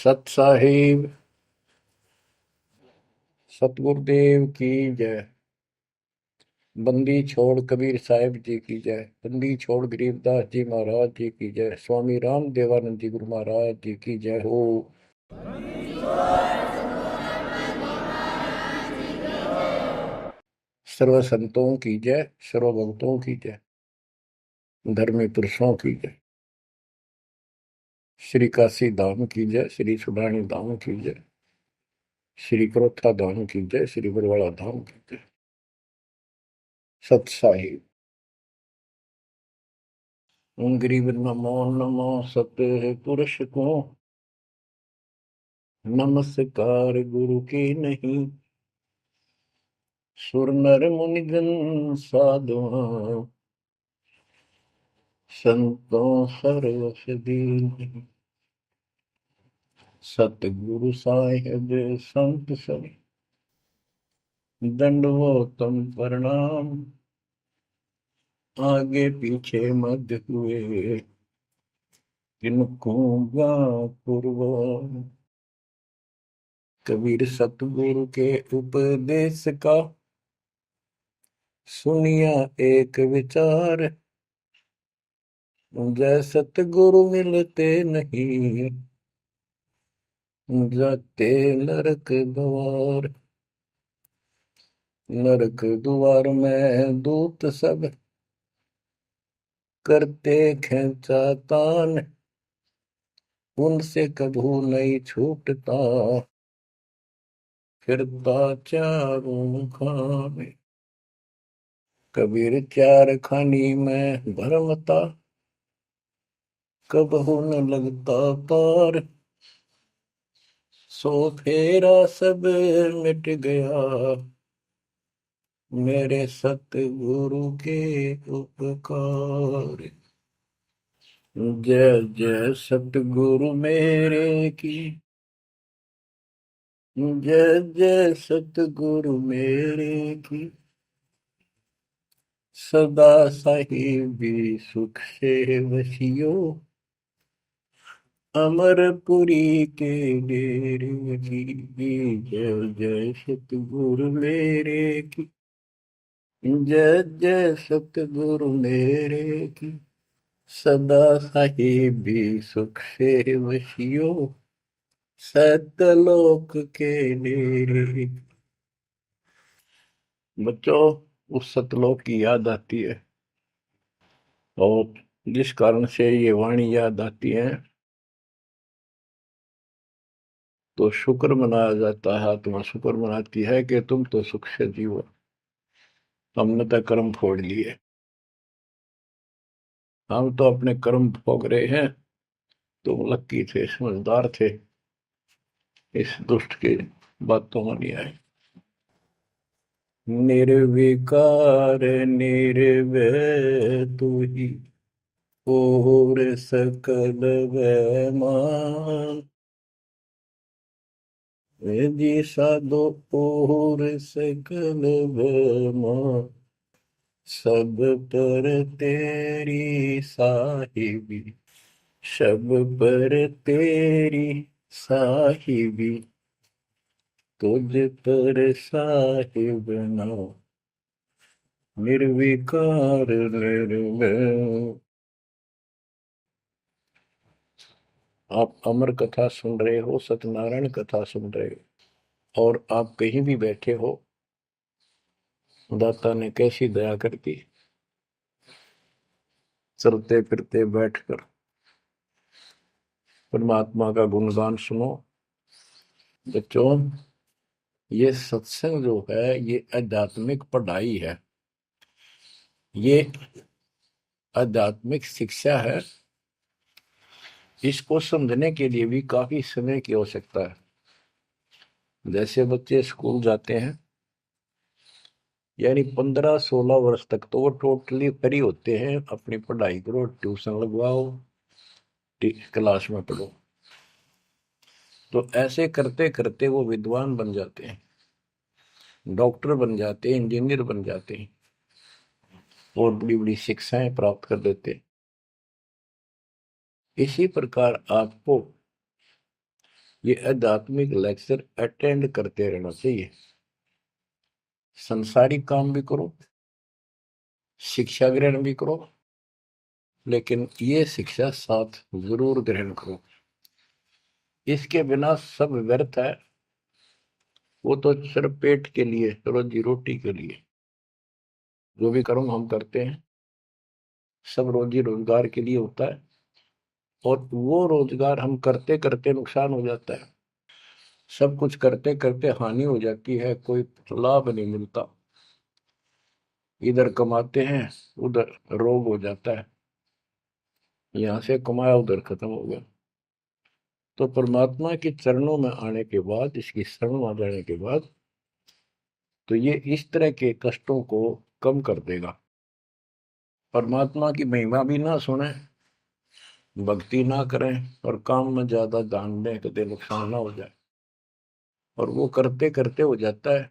सत साहिब सतगुरुदेव की जय। बंदी छोड़ कबीर साहिब जी की जय। बंदी छोड़ गरीबदास जी महाराज जी की जय। स्वामी राम देवानंद जी गुरु महाराज जी की जय हो। सर्व संतों की जय, सर्व भक्तों की जय, धर्मी पुरुषों की जय। श्री काशी धाम की जय, श्री सुडानी धाम की जय, श्री क्रोथा धाम की जय, श्री बरवाड़ा धाम की जय। सत साहिब गरीब नमो नमो सत पुरुष को नमस्कार गुरु की नहीं। सुर नर मुनिजन साधुआ संतों सर्वस दीन। सतगुरु साहिब संत सब दंडवतम प्रणाम। आगे पीछे मध्य हुए किनको पूर्व। कबीर सतगुरु के उपदेश का सुनिया एक विचार। जय सतगुरु मिलते नहीं जाते नरक द्वार। नरक द्वार में दूत सब करते खेचातान। उनसे कभू नहीं छूटता फिरता चारों खाने। कबीर चार खानी में भरमता कबहू न लगता पार। सो फेरा सब मिट गया मेरे सतगुरु के उपकार। जय जय सतगुरु मेरे की जय जय सतगुरु मेरे की। सदा साहिबी सुख से वसियो अमरपुरी के डेरे की। जय जय सतगुरु मेरे की जय जय सतगुरु मेरे की। सदा साहिबी सुख से वसियो सतलोक के डेरे। बच्चों, उस सतलोक की याद आती है और जिस कारण से ये वाणी याद आती है तो शुक्र मनाया जाता है। आत्मा शुक्र मनाती है कि तुम तो सुख से जीवो, हमने तो कर्म फोड़ लिए। हम तो अपने कर्म भोग रहे हैं, तुम लक्की थे, समझदार थे, इस दुष्ट के बातों में नहीं आए। निर्विकार निर्भय तू ही और सकल वैमान। जी साधो और सकल वैमान। सब पर तेरी साहिबी, सब पर तेरी साहिबी। तुझ पर साहिब नाम निर्विकार निर्भय। आप अमर कथा सुन रहे हो, सत्यनारायण कथा सुन रहे हो, और आप कहीं भी बैठे हो, दाता ने कैसी दया कर दी। चलते फिरते बैठकर परमात्मा का गुणगान सुनो। बच्चों, ये सत्संग जो है ये आध्यात्मिक पढ़ाई है, ये आध्यात्मिक शिक्षा है। इसको समझने के लिए भी काफी समय की आवश्यकता है। जैसे बच्चे स्कूल जाते हैं, यानी 15-16 वर्ष तक तो वो टोटली फ्री होते हैं। अपनी पढ़ाई करो, ट्यूशन लगवाओ, क्लास में पढ़ो। तो ऐसे करते करते वो विद्वान बन जाते हैं, डॉक्टर बन जाते हैं, इंजीनियर बन जाते हैं और बड़ी बड़ी शिक्षाएं प्राप्त कर लेते हैं। इसी प्रकार आपको ये आध्यात्मिक लेक्चर अटेंड करते रहना चाहिए। संसारिक काम भी करो, शिक्षा ग्रहण भी करो, लेकिन ये शिक्षा साथ जरूर ग्रहण करो। इसके बिना सब व्यर्थ है। वो तो सिर्फ पेट के लिए, रोजी रोटी के लिए जो भी कर्म हम करते हैं सब रोजी रोजगार के लिए होता है, और वो रोजगार हम करते करते नुकसान हो जाता है। सब कुछ करते करते हानि हो जाती है, कोई लाभ नहीं मिलता। इधर कमाते हैं, उधर रोग हो जाता है, यहाँ से कमाया उधर खत्म हो गया। तो परमात्मा के चरणों में आने के बाद, इसकी शरण में आ जाने के बाद, तो ये इस तरह के कष्टों को कम कर देगा। परमात्मा की महिमा भी ना सुने, भक्ति ना करें और काम में ज्यादा ध्यान दें, कभी नुकसान ना हो जाए। और वो करते करते हो जाता है,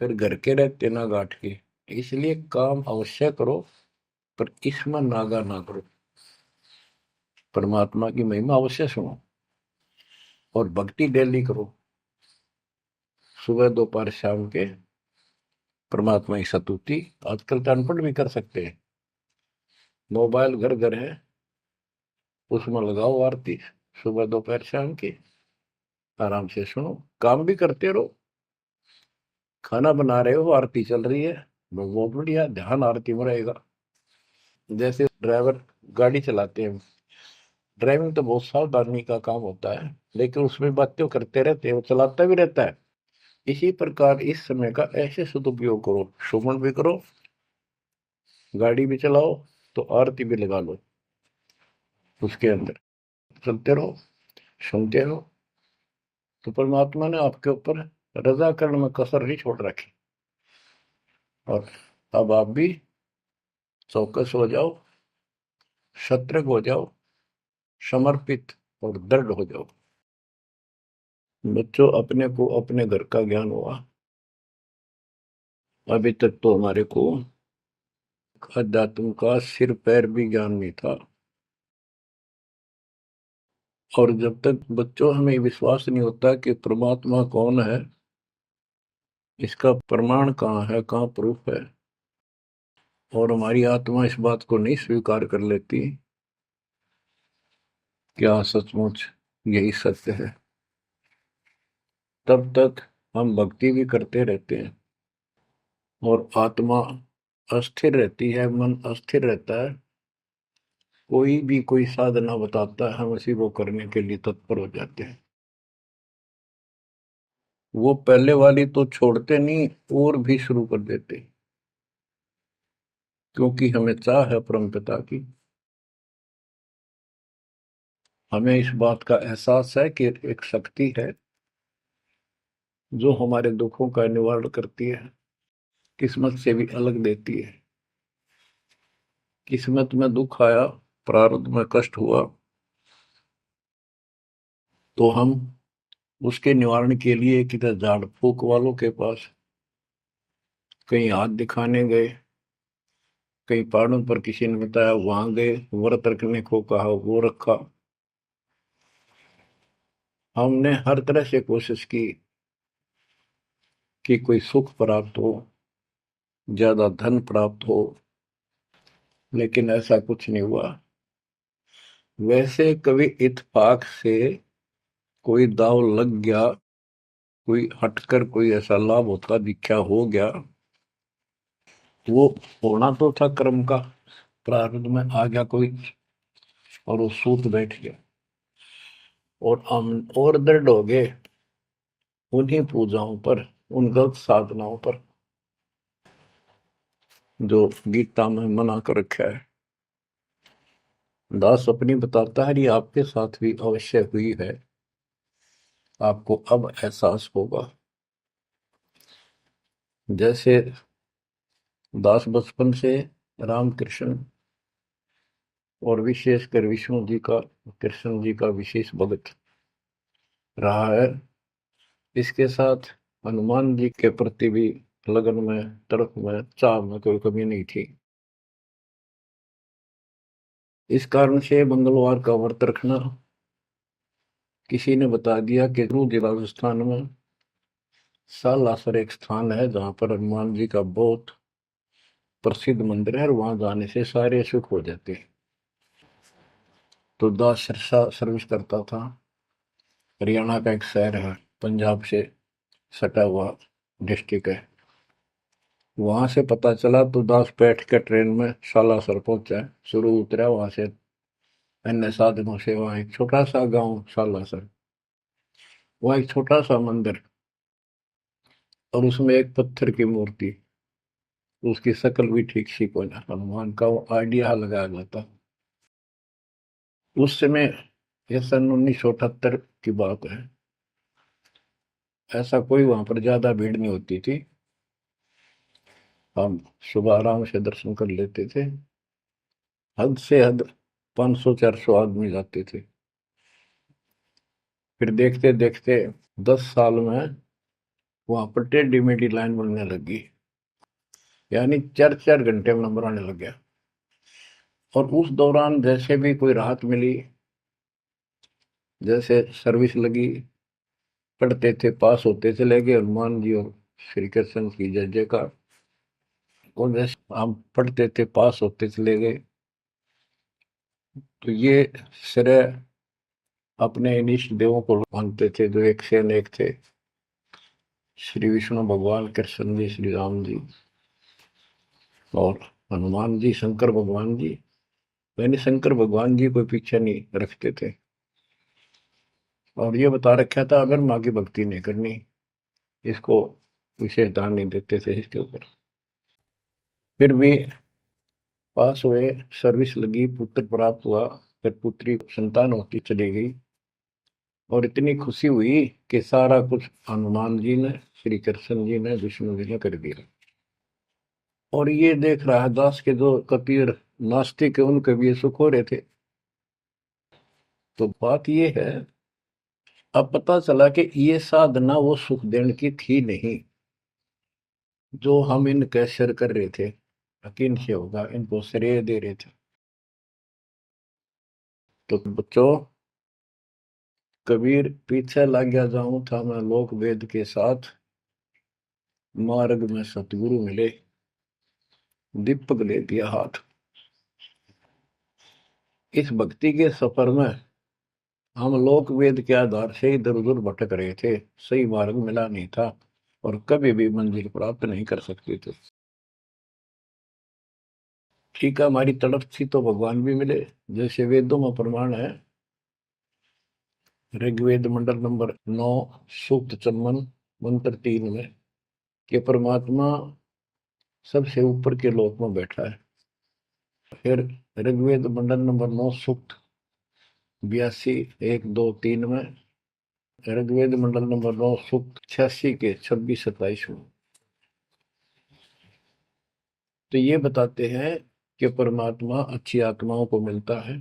फिर घर के रहते ना गांठ के। इसलिए काम अवश्य करो, पर इसमें नागा ना करो। परमात्मा की महिमा अवश्य सुनो और भक्ति डेली करो, सुबह दोपहर शाम के परमात्मा की स्तुति। आजकल तो अनपढ़ भी कर सकते हैं, मोबाइल घर घर है, उसमें लगाओ आरती, सुबह दोपहर शाम की, आराम से सुनो। काम भी करते रहो, खाना बना रहे हो आरती चल रही है, बहुत बढ़िया, ध्यान आरती में रहेगा। जैसे ड्राइवर गाड़ी चलाते हैं, ड्राइविंग तो बहुत सावधानी का काम होता है, लेकिन उसमें बातें करते रहते हैं, वो चलाता भी रहता है। इसी प्रकार इस समय का ऐसे सदुपयोग करो, सुमन भी करो, गाड़ी भी चलाओ, तो आरती भी लगा लो, उसके अंदर चलते रहो, सुनते रहो। तो परमात्मा ने आपके ऊपर रजा करने में कसर नहीं छोड़ रखी। और अब आप भी चौकस हो जाओ, सतर्क हो जाओ, समर्पित और दृढ़ हो जाओ। बच्चों, अपने को अपने घर का ज्ञान हुआ, अभी तक तो हमारे को अध्यात्म का सिर पैर भी ज्ञान नहीं था। और जब तक बच्चों हमें विश्वास नहीं होता कि परमात्मा कौन है, इसका प्रमाण कहाँ है, कहाँ प्रूफ है, और हमारी आत्मा इस बात को नहीं स्वीकार कर लेती क्या सचमुच यही सत्य है, तब तक हम भक्ति भी करते रहते हैं और आत्मा अस्थिर रहती है, मन अस्थिर रहता है। कोई भी कोई साधना बताता है, हम उसी को करने के लिए तत्पर हो जाते हैं। वो पहले वाली तो छोड़ते नहीं, और भी शुरू कर देते, क्योंकि हमें चाह है परम पिता की। हमें इस बात का एहसास है कि एक शक्ति है जो हमारे दुखों का निवारण करती है, किस्मत से भी अलग देती है। किस्मत में दुख आया, प्रारब्ध में कष्ट हुआ, तो हम उसके निवारण के लिए किधर झाड़ फूक वालों के पास, कहीं हाथ दिखाने गए, कहीं पहाड़ों पर किसी ने बताया वहां गए, व्रत रखने को कहा वो रखा। हमने हर तरह से कोशिश की कि कोई सुख प्राप्त हो, ज्यादा धन प्राप्त हो, लेकिन ऐसा कुछ नहीं हुआ। वैसे कभी इत्तेफाक से कोई दाव लग गया, कोई हटकर कोई ऐसा लाभ होता दिखा हो गया, वो होना तो था कर्म का, प्रारब्ध में आ गया कोई, और वो सूत बैठ गया। और हम और दृढ़ हो गए उन्हीं पूजाओं पर, उन गलत साधनाओं पर जो गीता में मना कर रखा है। दास अपनी बताता है, ये आपके साथ भी अवश्य हुई है, आपको अब एहसास होगा। जैसे दास बचपन से रामकृष्ण और विशेषकर विष्णु जी का, कृष्ण जी का विशेष भक्त रहा है, इसके साथ हनुमान जी के प्रति भी लगन में, तड़प में, चाव में कोई कमी नहीं थी। इस कारण से मंगलवार का व्रत रखना, किसी ने बता दिया कि जिला राजस्थान में सालासर एक स्थान है जहां पर हनुमान जी का बहुत प्रसिद्ध मंदिर है और वहां जाने से सारे सुख हो जाते हैं। तो दास सिरसा सर्विस करता था। हरियाणा का एक शहर है, पंजाब से सटा हुआ डिस्ट्रिक्ट है। वहां से पता चला तो दास बैठ कर ट्रेन में सालासर पहुंचा। शुरू उतरा वहां से अन्य साधनों से। वहां एक छोटा सा गांव सालासर, वहां एक छोटा सा मंदिर और उसमें एक पत्थर की मूर्ति। उसकी शक्ल भी ठीक सी कोई ना, हनुमान का वो आइडिया लगाया जाता। उस समय यह सन 1978 की बात है। ऐसा कोई वहां पर ज्यादा भीड़ नहीं होती थी। हम सुबह आराम से दर्शन कर लेते थे। हद से हद 500-400 आदमी जाते थे। फिर देखते देखते 10 साल में वहां पर टेढ़ी मेढ़ी लाइन बनने लगी। यानी 4-4 घंटे में नंबर आने लग गया। और उस दौरान जैसे भी कोई राहत मिली, जैसे सर्विस लगी, पढ़ते थे, पास होते चले गए, हनुमान जी और श्री कृष्ण की जय जयकार। और जैसे हम पढ़ते थे, पास होते चले गए। तो ये श्रेय अपने इन इष्ट देवों को मानते थे जो एक से अनेक थे। श्री विष्णु भगवान, कृष्ण जी, श्री राम जी और हनुमान जी, शंकर भगवान जी। यानी शंकर भगवान जी कोई पीछे नहीं रखते थे। और ये बता रखा था अगर माँ की भक्ति नहीं करनी, इसको विशेष ध्यान नहीं देते थे इसके ऊपर। फिर भी पास हुए, सर्विस लगी, पुत्र प्राप्त हुआ। फिर पुत्री संतान होती चली गई। और इतनी खुशी हुई कि सारा कुछ हनुमान जी ने, श्री कृष्ण जी ने, विष्णु जी ने कर दिया। और ये देख रहा है दास के जो कबीर नास्तिक है उनके भी ये सुख हो रहे थे। तो बात ये है, अब पता चला कि ये साधना वो सुख देने की थी नहीं जो हम इनके सिर कर रहे थे। यकीन से होगा इनको श्रेय दे रहे थे। तो बच्चों, कबीर पीछे लग गया जाऊं था मैं लोक वेद के साथ, मार्ग में सतगुरु मिले, दीपक ले दिया हाथ। इस भक्ति के सफर में हम लोक वेद के आधार से इधर उधर भटक रहे थे, सही मार्ग मिला नहीं था और कभी भी मंजिल प्राप्त नहीं कर सकते थे। ठीक है, हमारी तड़प थी तो भगवान भी मिले। जैसे वेदों में प्रमाण है, ऋग्वेद मंडल नंबर 9, सूक्त चमन, मंत्र 3 में कि परमात्मा सबसे ऊपर के लोक में बैठा है। फिर ऋग्वेद मंडल नंबर 9, सूक्त 82, 1, 2, 3 में, ऋग्वेद मंडल नंबर 9, सूक्त 86 के 26-27 में। तो ये बताते हैं कि परमात्मा अच्छी आत्माओं को मिलता है,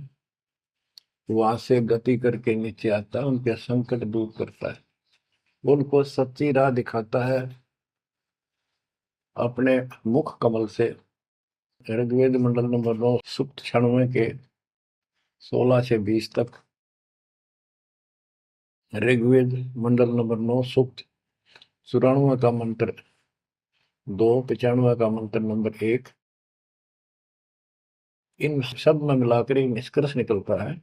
वहां से गति करके नीचे आता है, उनके संकट दूर करता है, उनको सच्ची राह दिखाता है अपने मुख कमल से। ऋग्वेद मंडल नंबर 9, सूक्त 96 के 16 से 20 तक। ऋग्वेद मंडल नंबर 9, सूक्त 94 का मंत्र 2, 95 का मंत्र नंबर 1। इन सब में मिलाकर एक निष्कर्ष निकलता है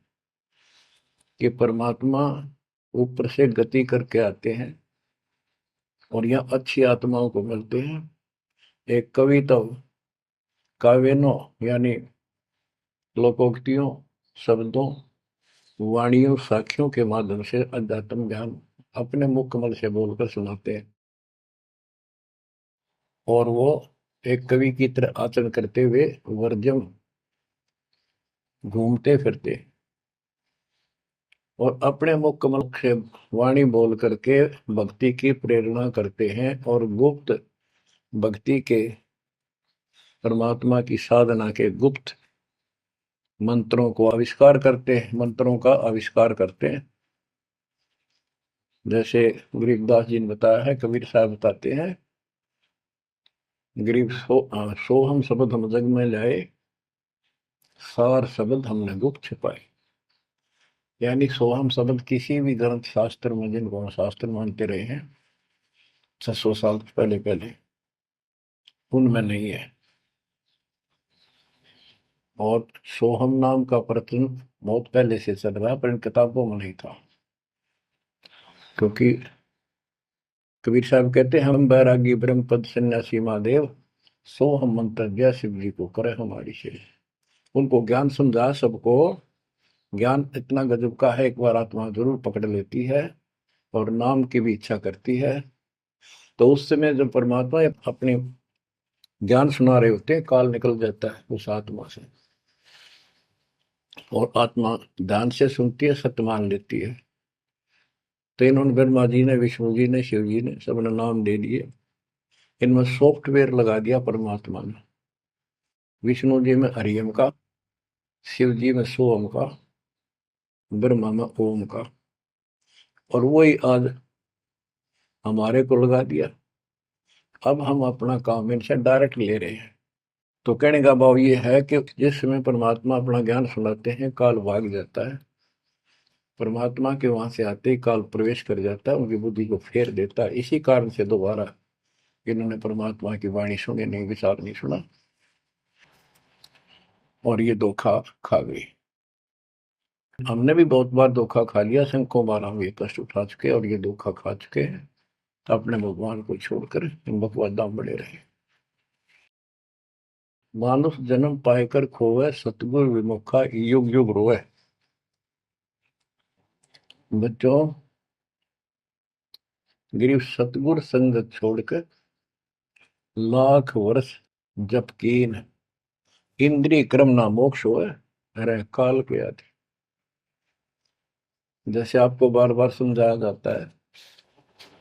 कि परमात्मा ऊपर से गति करके आते हैं और यहाँ अच्छी आत्माओं को मिलते हैं। एक कविता, काव्यों यानी लोकोक्तियों, शब्दों, वाणियों, साखियों के माध्यम से अध्यात्म ज्ञान अपने मुख कमल से बोलकर सुनाते हैं। और वो एक कवि की तरह आचरण करते हुए वर्जम घूमते फिरते और अपने मुख कमल से वाणी बोल करके भक्ति की प्रेरणा करते हैं और गुप्त भक्ति के, परमात्मा की साधना के गुप्त मंत्रों को आविष्कार करते हैं, मंत्रों का आविष्कार करते हैं। जैसे गरीबदास जी ने बताया है, कबीर साहब बताते हैं, गरीब सोहम शब्द हम जग में लाए, सार शब्द हमने गुप्त छिपाए। यानी सोहम शब्द किसी भी ग्रंथ शास्त्र में, जिनको हम शास्त्र मानते रहे हैं 600 साल पहले पहले, उनमें नहीं है। और सोहम नाम का प्रचलन बहुत पहले से चल रहा है, पर इन किताबों में नहीं था। क्योंकि कबीर साहब कहते हैं, हम बैरागी ब्रह्म पद सन्यासी महादेव, सो हम मंत्र जय शिव जी को करे हमारी से। उनको ज्ञान समझा सबको। ज्ञान इतना गजब का है, एक बार आत्मा जरूर पकड़ लेती है और नाम की भी इच्छा करती है, तो उस समय जब परमात्मा अपने ज्ञान सुना रहे होते हैं, काल निकल जाता है उस आत्मा से, और आत्मा ध्यान से सुनती है, सत्य मान लेती है। तो इन्होंने ब्रह्मा जी ने, विष्णु जी ने, शिव जी ने सबने नाम दे दिए। इनमें सॉफ्टवेयर लगा दिया परमात्मा ने। विष्णु जी में हरियम का, शिव जी में सोम का, ब्रह्मा में ओम का, और वही आज हमारे को लगा दिया। अब हम अपना काम इनसे डायरेक्ट ले रहे हैं। तो कहने का भाव ये है कि जिस समय परमात्मा अपना ज्ञान सुनाते हैं, काल भाग जाता है। परमात्मा के वहां से आते ही काल प्रवेश कर जाता है, उनकी बुद्धि को फेर देता है। इसी कारण से दोबारा इन्होंने परमात्मा की वाणी सुनी नहीं, विचार नहीं सुना, और ये धोखा खा गई। हमने भी बहुत बार धोखा खा लिया, शंखों बार हम ये कष्ट उठा चुके और ये धोखा खा चुके हैं। अपने भगवान को छोड़कर इन बकवादा में बड़े रहे। मानुष जन्म पाएकर खोवे, सतगुरु विमुखा युग युग रोए। बच्चों, गिरीश सतगुर संगत छोड़कर लाख वर्ष जप कीन, इंद्रिय क्रम ना मोक्ष होए, अरे काल के आदि। जैसे आपको बार बार समझाया जाता है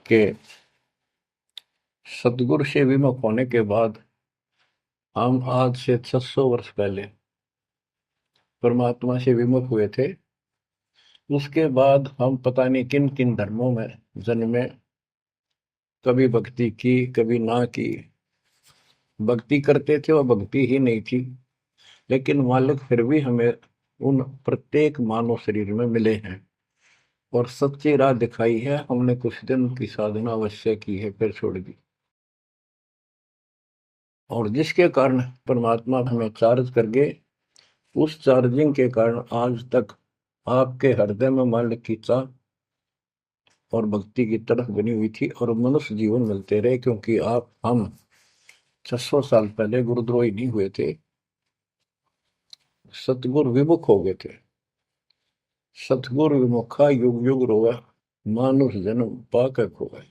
कि सतगुरु से विमुख होने के बाद हम आज से 600 वर्ष पहले परमात्मा से विमुख हुए थे। उसके बाद हम पता नहीं किन किन धर्मों में जन्मे, कभी भक्ति की कभी ना की। भक्ति करते थे और भक्ति ही नहीं थी, लेकिन मालिक फिर भी हमें उन प्रत्येक मानव शरीर में मिले हैं और सच्ची राह दिखाई है। हमने कुछ दिन की साधना अवश्य की है, फिर छोड़ दी, और जिसके कारण परमात्मा हमें चार्ज कर गए। उस चार्जिंग के कारण आज तक आपके हृदय में मालिक की चाह और भक्ति की तरफ बनी हुई थी, और मनुष्य जीवन मिलते रहे। क्योंकि हम 600 साल पहले गुरुद्रोही नहीं हुए थे, सतगुरु विमुख हो गए थे। सतगुरु विमुखा युग युग रोवे, मानुष जन्म पाकर खोए।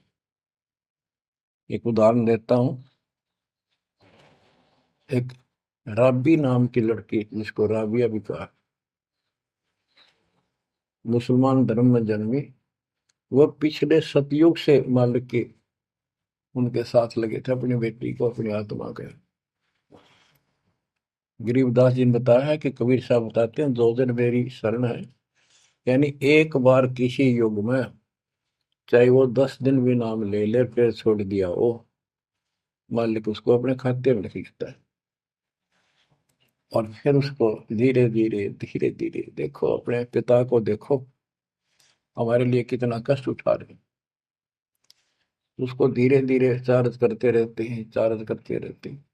एक उदाहरण देता हूं। एक राबी नाम की लड़की, जिसको राबिया भी कहा, मुसलमान धर्म में जन्मी। वह पिछले सतयुग से मालिक के उनके साथ लगे थे, अपनी बेटी को, अपनी आत्मा के। गरीबदास जी ने बताया है कि कबीर साहब बताते हैं, 2 दिन मेरी शरण है। यानी एक बार किसी युग में चाहे वो 10 दिन भी नाम ले ले, फिर छोड़ दिया वो, मालिक उसको अपने खाते में खींचता है। और फिर उसको धीरे धीरे धीरे धीरे, देखो अपने पिता को, देखो हमारे लिए कितना कष्ट उठा रहे हैं। उसको धीरे धीरे चार्ज करते रहते हैं, चार्ज करते रहते हैं,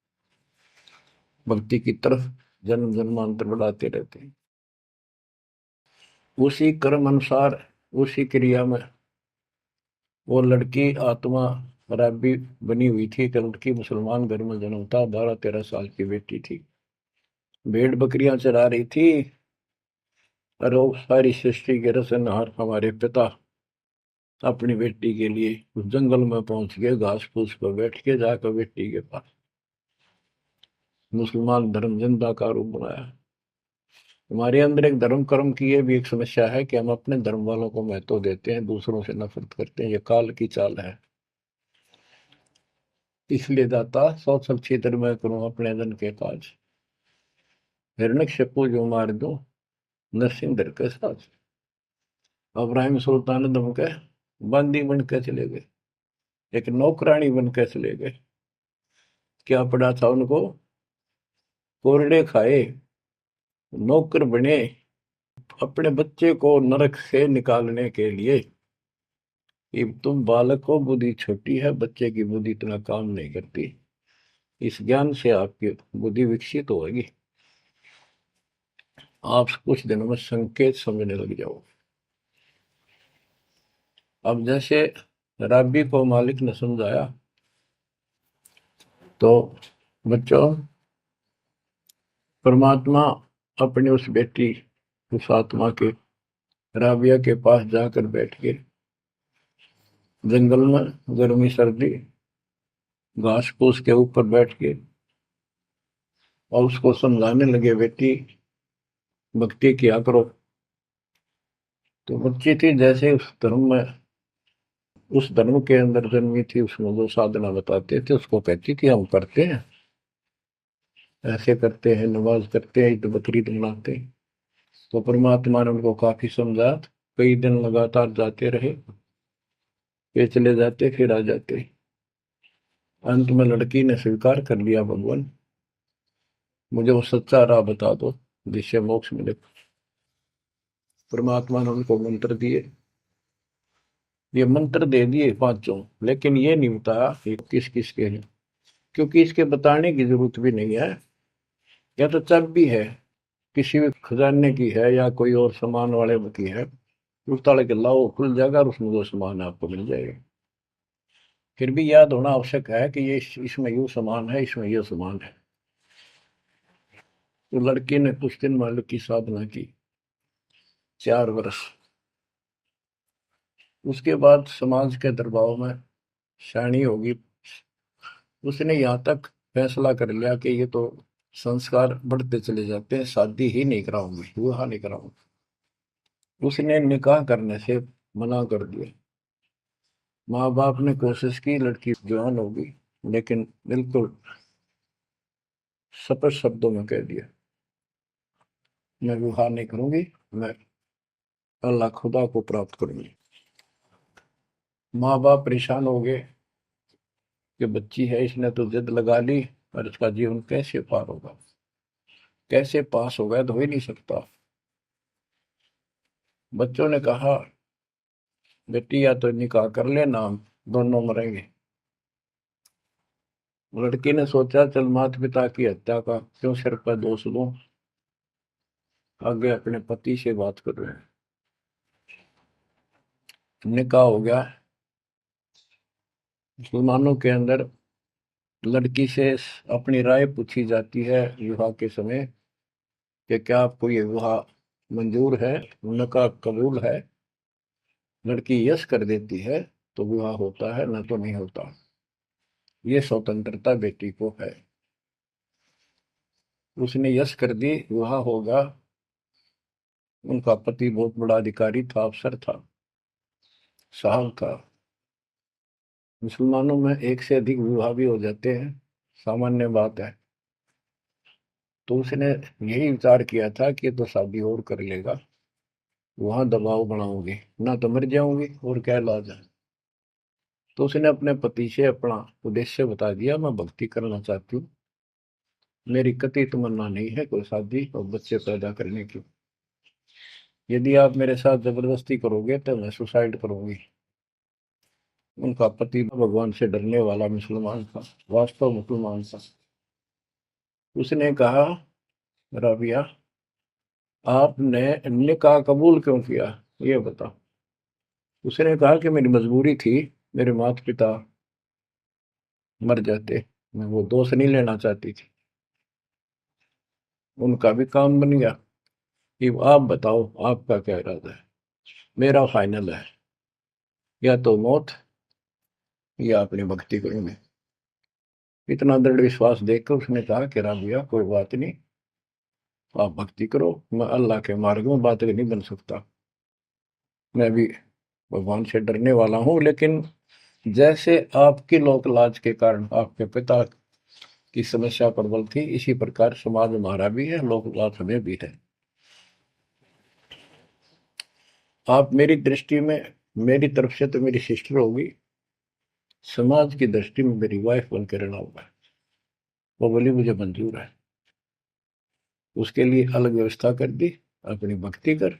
भक्ति की तरफ जन्म जन्मांतर बढ़ाते रहते हैं। उसी कर्म अनुसार, उसी क्रिया में वो लड़की आत्मा रैबी बनी हुई थी। एक लड़की मुसलमान घर में जन्म था, 12-13 साल की बेटी थी, भेड़ बकरियां चरा रही थी। और वो सारी सृष्टि के रचनहार हमारे पिता अपनी बेटी के लिए उस जंगल में पहुंच गए, घास फूस पर बैठ के जाकर बेटी के पास मुसलमान धर्म जिंदा का रूप बनाया। हमारे अंदर एक धर्म कर्म की ये भी एक समस्या है कि हम अपने धर्म वालों को महत्व देते हैं, दूसरों से नफरत करते हैं। ये काल की चाल है। इसलिए दाता सौ सब क्षेत्र में करूं अपने जन के काज, हिरण्यकशिपु जो मार दूं नरसिंह के साथ। अब्राहिम सुल्तान दम के बंदी बन के चले गए, एक नौकरानी बन के चले गए। क्या पड़ा था उनको? कोरडे खाए, नौकर बने, अपने बच्चे को नरक से निकालने के लिए कि तुम बालक को, बुद्धि छोटी है, बच्चे की बुद्धि इतना काम नहीं करती, इस ज्ञान से आपकी बुद्धि विकसित होगी, आप कुछ दिनों में संकेत समझने लग जाओ। अब जैसे रबी को मालिक ने समझाया, तो बच्चों, परमात्मा अपनी उस बेटी, उस आत्मा के, राबिया के पास जाकर बैठ के जंगल में गर्मी सर्दी घास फूस के ऊपर बैठ के और उसको समझाने लगे, बेटी भक्ति किया करो। तो बच्ची थी, जैसे उस धर्म के अंदर जन्मी थी, उसमें जो साधना बताते थे उसको कहती थी हम करते हैं, ऐसे करते हैं, नमाज करते हैं, ईद बकरीद मनाते हैं। तो परमात्मा ने उनको काफी समझा, कई दिन लगातार जाते रहे, ये चले जाते फिर आ जाते। अंत में लड़की ने स्वीकार कर लिया, भगवान मुझे वो सच्चा राह बता दो जिससे मोक्ष मिले। परमात्मा ने उनको मंत्र दिए, ये मंत्र दे दिए पांचों, लेकिन ये नहीं बताया ये किस किस के हैं, क्योंकि इसके बताने की जरूरत भी नहीं है। या तो चाबी है, किसी भी खजाने की है या कोई और सामान वाले की है, उस ताले के लाओ, खुल जाएगा और उसमें जो सामान है आपको मिल जाएगा। फिर भी याद होना आवश्यक है कि ये इसमें यूं सामान है, इसमें ये सामान है। तो लड़की ने कुछ दिन मालिक की साधना की, 4 वर्ष। उसके बाद समाज के दबाव में शानी होगी, उसने यहाँ तक फैसला कर लिया कि ये तो संस्कार बढ़ते चले जाते हैं, शादी ही नहीं कराऊंगी, विवाह नहीं कराऊंगी। उसने निकाह करने से मना कर दिया। माँ बाप ने कोशिश की, लड़की जवान होगी, लेकिन बिल्कुल स्पष्ट शब्दों में कह दिया, मैं विवाह नहीं करूंगी, मैं अल्लाह खुदा को प्राप्त करूंगी। माँ बाप परेशान हो गए कि बच्ची है, इसने तो जिद लगा ली, और इसका जीवन कैसे पार होगा, कैसे पास होगा, तो हो ही नहीं सकता। बच्चों ने कहा, बेटी या तो निकाह कर लेना, हम दोनों मरेंगे। लड़की ने सोचा, चल माता पिता की हत्या का क्यों सिर पर दोष लूं, आगे अपने पति से बात कर रहे हैं। निकाह हो गया। मुसलमानों के अंदर लड़की से अपनी राय पूछी जाती है विवाह के समय कि क्या आपको ये विवाह मंजूर है, निकाह कबूल है। लड़की यस कर देती है तो विवाह होता है, न तो नहीं होता। ये स्वतंत्रता बेटी को है। उसने यस कर दी, विवाह होगा। उनका पति बहुत बड़ा अधिकारी था, अफसर था, साहब था। मुसलमानों में एक से अधिक विवाह भी हो जाते हैं, सामान्य बात है। तो उसने यही विचार किया था कि तो शादी और कर लेगा, वहां दबाव बनाऊंगी, ना तो मर जाऊंगी और क्या इलाज है। तो उसने अपने पति से अपना उद्देश्य बता दिया, मैं भक्ति करना चाहती हूँ, मेरी कतई तमन्ना नहीं है कोई शादी और बच्चे पैदा करने की। यदि आप मेरे साथ जबरदस्ती करोगे तो मैं सुसाइड करूंगी। उनका पति भगवान से डरने वाला मुसलमान था, वास्तव मुसलमान था। उसने कहा, राबिया आपने निकाह कबूल क्यों किया, ये बता। उसने कहा कि मेरी मजबूरी थी, मेरे माता पिता मर जाते, मैं वो दोष नहीं लेना चाहती थी, उनका भी काम बन गया। कि आप बताओ आपका क्या इरादा है। मेरा फाइनल है, या तो मौत या अपनी भक्ति करूंगी। इतना दृढ़ विश्वास देखकर उसने कहा कि राबिया कोई बात नहीं, आप भक्ति करो, मैं अल्लाह के मार्ग में बात नहीं बन सकता, मैं भी भगवान से डरने वाला हूँ। लेकिन जैसे आपकी लोक लाज के कारण आपके पिता की समस्या प्रबल थी, इसी प्रकार समाज हमारा भी है, लोक लाज हमें भी है। आप मेरी दृष्टि में, मेरी तरफ से तो मेरी सिस्टर होगी, समाज की दृष्टि में मेरी वाइफ बन के रहना होगा। वो बोली मुझे मंजूर है। उसके लिए अलग व्यवस्था कर दी, अपनी भक्ति कर,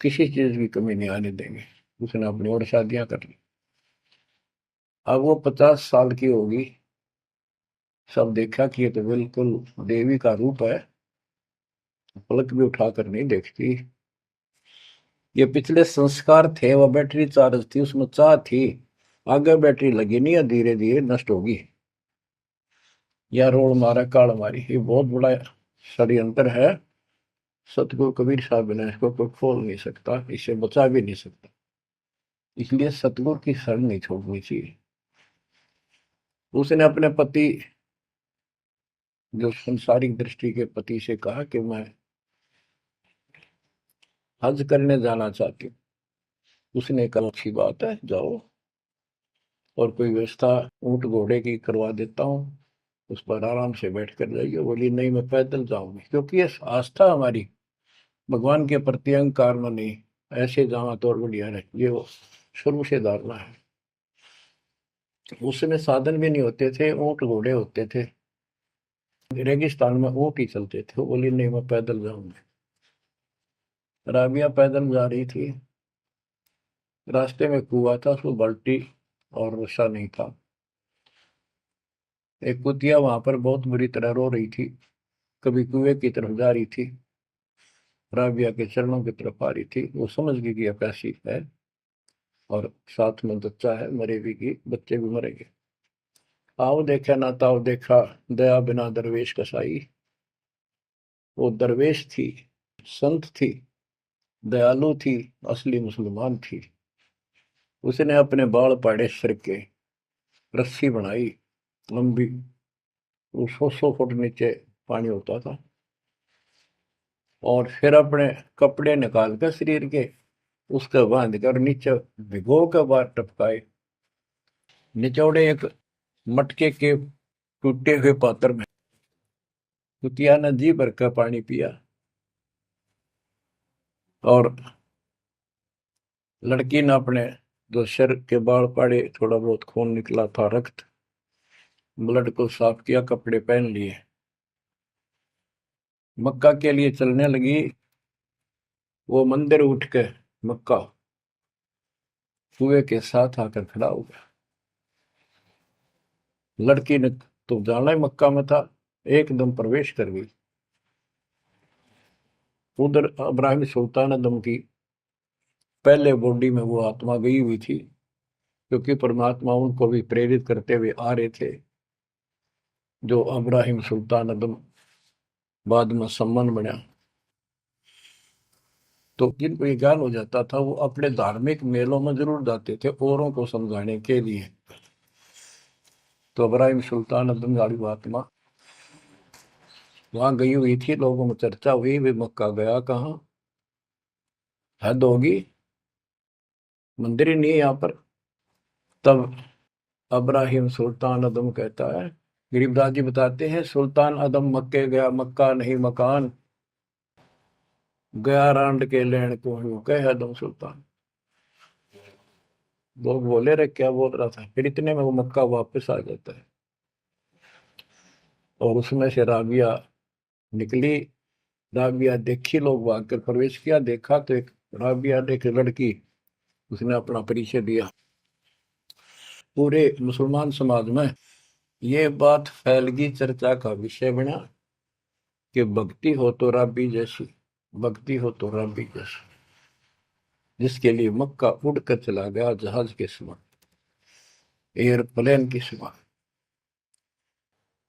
किसी चीज की कमी नहीं आने देंगे। उसने अपनी और शादियां कर ली। अब वो 50 साल की होगी, सब देखा कि ये तो बिल्कुल देवी का रूप है, पलक भी उठाकर नहीं देखती। ये पिछले संस्कार थे, वो बैटरी चार्ज थी, उसमें चाह थी, आगे बैटरी लगी नहीं है, धीरे धीरे नष्ट होगी। या रोड मारा काल मारी, ये बहुत बड़ा षड्यंत्र है। सतगुरु कबीर साहब ने इसको कोई खोल नहीं सकता, इसे बचा भी नहीं सकता। इसलिए सतगुरु की शरण नहीं छोड़नी चाहिए। उसने अपने पति, जो संसारिक दृष्टि के पति से कहा कि मैं हज करने जाना चाहती हूँ। उसने कहा अच्छी बात है, जाओ, और कोई व्यवस्था ऊंट घोड़े की करवा देता हूँ, उस पर आराम से बैठ कर जाइए। बोली नहीं, मैं पैदल जाऊंगी, क्योंकि ये आस्था हमारी भगवान के प्रति अहंकार में नहीं, ऐसे जावा तो और बढ़िया है, ये वो शुरू से धारणा है। उस समय साधन भी नहीं होते थे, ऊंट घोड़े होते थे, रेगिस्तान में ऊंट ही चलते थे। वो बोली नहीं, मैं पैदल जाऊंगी। राबिया पैदल जा रही थी, रास्ते में कुआं था, उसको बाल्टी और रस्सा नहीं था। एक कुतिया वहां पर बहुत बुरी तरह रो रही थी, कभी कुएं की तरफ जा रही थी, राबिया के चरणों की तरफ आ रही थी। वो समझ गई कि प्यासी है, और साथ में बच्चा है, मरेगी की, बच्चे भी मरेंगे। आओ देखा ना ताओ देखा, दया बिना दरवेश कसाई। वो दरवेश थी, संत थी, दयालु थी, असली मुसलमान थी। उसने अपने बाल पाड़े सिर के, रस्सी बनाई लंबी, वो 100 फुट नीचे पानी होता था, और फिर अपने कपड़े निकाल कर शरीर के, उसके बांध कर नीचे भिगो कर बाहर टपकाए। निचौड़े एक मटके के टूटे हुए पात्र में कुतिया ने जी भर का पानी पिया, और लड़की ने अपने जो सिर के बाल पाड़े, थोड़ा बहुत खून निकला था, रक्त, ब्लड को साफ किया, कपड़े पहन लिए, मक्का के लिए चलने लगी। वो मंदिर उठ के मक्का कुएं के साथ आकर खड़ा हो गया। लड़की ने तो जाना ही मक्का में था, एकदम प्रवेश कर गई। उधर इब्राहिम सुल्तान अदम की पहले बॉडी में वो आत्मा गई हुई थी, क्योंकि परमात्मा उनको भी प्रेरित करते हुए आ रहे थे। जो इब्राहिम सुल्तान अदम बाद में सम्मान बना, तो जिनको ये ज्ञान हो जाता था, वो अपने धार्मिक मेलों में जरूर जाते थे औरों को समझाने के लिए। तो इब्राहिम सुल्तान अदम गाड़ी आत्मा वहां गई हुई थी, लोगों में चर्चा हुई, भी मक्का गया कहाँ, हद होगी, मंदिर ही नहीं है यहाँ पर। तब इब्राहिम सुल्तान अदम कहता है, गरीबदास जी बताते हैं, सुल्तान अदम मक्के गया, मक्का नहीं मकान, गया रांड के लेन को यूं कह अदम सुल्तान। लोग बोले रे क्या बोल रहा था, फिर इतने में वो मक्का वापस आ जाता है, और उसमें से राबिया निकली। राबिया देखी, लोग भाग कर प्रवेश किया, देखा तो एक राबिया ने, एक लड़की, उसने अपना परिचय दिया। पूरे मुसलमान समाज में ये बात फैल गई, चर्चा का विषय बना कि भक्ति हो तो राबी जैसी, भक्ति हो तो राबी जैसी, जिसके लिए मक्का उड़कर चला गया जहाज के समान, एयरप्लेन के समान।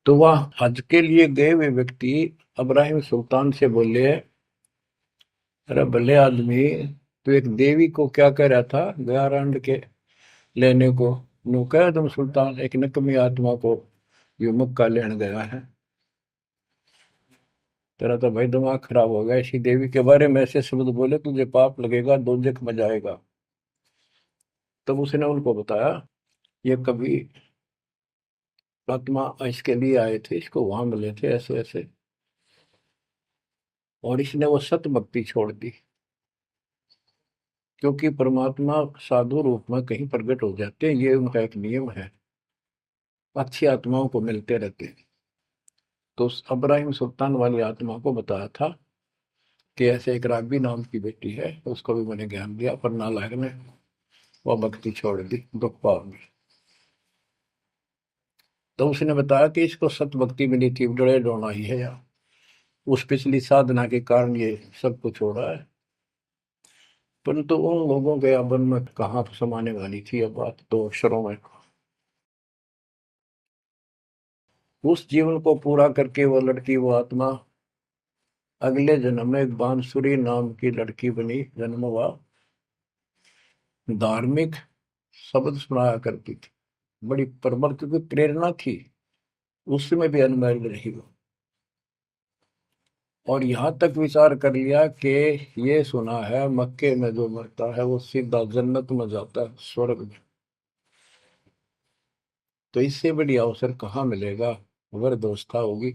तो वह हज के लिए गए हुए व्यक्ति इब्राहिम सुल्तान से बोले, अरे भले आदमी, तो एक देवी को क्या कह रहा था, गया रांड के लेने को, नु कह तुम सुल्तान, एक नकमी आत्मा को यो मक्का लेने गया है। तेरा तो भाई दिमाग खराब हो गया, इसी देवी के बारे में ऐसे शब्द बोले, तुझे पाप लगेगा, दोजख में जाएगा। तब उसने उनको बताया, ये कभी आत्मा इसके लिए आए थे, इसको वहां मिले थे ऐसे ऐसे, और इसने वो सत भक्ति छोड़ दी, क्योंकि परमात्मा साधु रूप में कहीं प्रकट हो जाते हैं, ये उनका एक नियम है, अच्छी आत्माओं को मिलते रहते हैं। तो उस इब्राहिम सुल्तान वाली आत्मा को बताया था कि ऐसे एक राबी नाम की बेटी है, उसको भी मैंने ज्ञान दिया, पर नालायक ने वह भक्ति छोड़ दी दुख पाव में। तो उसने बताया कि इसको सत भक्ति मिली थी, डरे डोना ही है यार, उस पिछली साधना के कारण ये सब कुछ हो रहा है। परंतु उन लोगों के अबन में कहाँ समाने वाली थी अब बात, दो अक्षरों में। उस जीवन को पूरा करके वो लड़की, वो आत्मा अगले जन्म में एक बांसुरी नाम की लड़की बनी, जन्म हुआ। धार्मिक शब्द सुनाया करती थी, बड़ी परमल की प्रेरणा थी, उसमें भी अनमैरिड रही वो। और यहां तक विचार कर लिया कि ये सुना है मक्के में जो मरता है वो सीधा जन्नत में जाता है, स्वर्ग में। तो इससे बड़ी अवसर कहाँ मिलेगा अगर दोस्ता होगी।